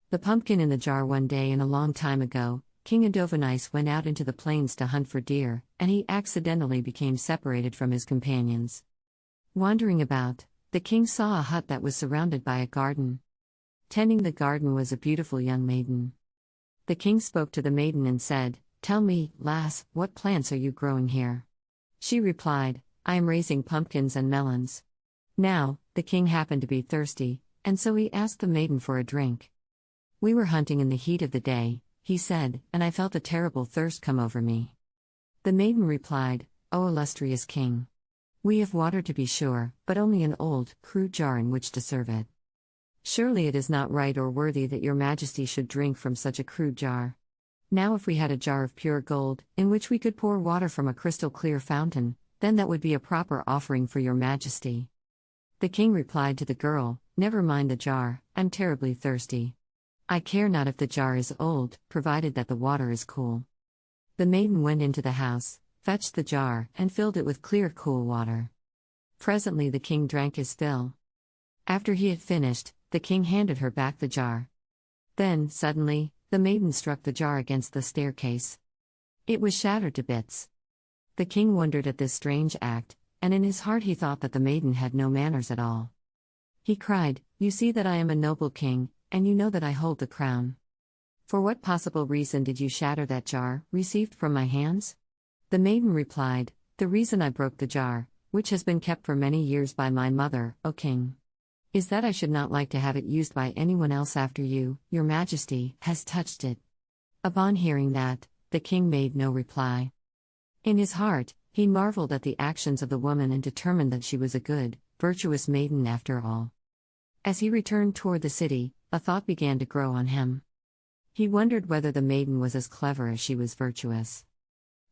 The pumpkin in the jar. One day in a long time ago, King Adoveneis went out into the plains to hunt for deer, and he accidentally became separated from his companions. Wandering about, the king saw a hut that was surrounded by a garden. Tending the garden was a beautiful young maiden. The king spoke to the maiden and said, "Tell me, lass, what plants are you growing here?" She replied, "I am raising pumpkins and melons." Now, the king happened to be thirsty, and so he asked the maiden for a drink. "We were hunting in the heat of the day," he said, "and I felt a terrible thirst come over me." The maiden replied, "O illustrious king! We have water to be sure, but only an old, crude jar in which to serve it. Surely it is not right or worthy that your majesty should drink from such a crude jar. Now if we had a jar of pure gold, in which we could pour water from a crystal clear fountain, then that would be a proper offering for your majesty." The king replied to the girl, "Never mind the jar, I'm terribly thirsty. I care not if the jar is old, provided that the water is cool." The maiden went into the house, fetched the jar, and filled it with clear, cool water. Presently the king drank his fill. After he had finished, the king handed her back the jar. Then, suddenly, the maiden struck the jar against the staircase. It was shattered to bits. The king wondered at this strange act, and in his heart he thought that the maiden had no manners at all. He cried, "You see that I am a noble king, and you know that I hold the crown. For what possible reason did you shatter that jar, received from my hands?" The maiden replied, "The reason I broke the jar, which has been kept for many years by my mother, O king, is that I should not like to have it used by anyone else after you, your majesty, has touched it." Upon hearing that, the king made no reply. In his heart, he marveled at the actions of the woman and determined that she was a good, virtuous maiden after all. As he returned toward the city, a thought began to grow on him. He wondered whether the maiden was as clever as she was virtuous.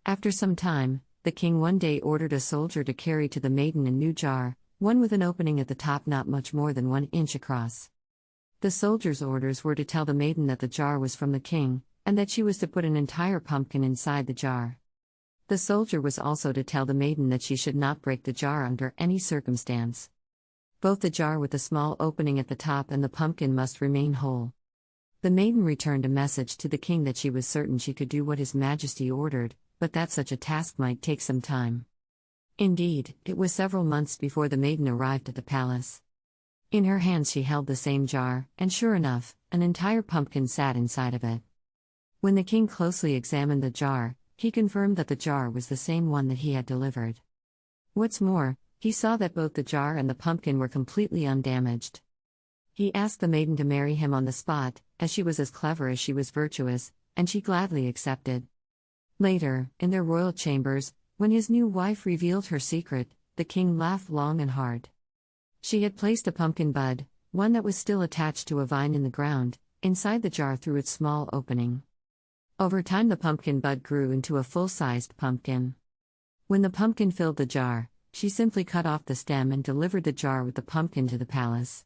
After some time, the king one day ordered a soldier to carry to the maiden a new jar, one with an opening at the top not much more than 1 inch across. The soldier's orders were to tell the maiden that the jar was from the king, and that she was to put an entire pumpkin inside the jar. The soldier was also to tell the maiden that she should not break the jar under any circumstance. Both the jar with the small opening at the top and the pumpkin must remain whole. The maiden returned a message to the king that she was certain she could do what his majesty ordered, but that such a task might take some time. Indeed, it was several months before the maiden arrived at the palace. In her hands she held the same jar, and sure enough, an entire pumpkin sat inside of it. When the king closely examined the jar, he confirmed that the jar was the same one that he had delivered. What's more, he saw that both the jar and the pumpkin were completely undamaged. He asked the maiden to marry him on the spot, as she was as clever as she was virtuous, and she gladly accepted. Later, in their royal chambers, when his new wife revealed her secret, the king laughed long and hard. She had placed a pumpkin bud, one that was still attached to a vine in the ground, inside the jar through its small opening. Over time the pumpkin bud grew into a full-sized pumpkin. When the pumpkin filled the jar, she simply cut off the stem and delivered the jar with the pumpkin to the palace.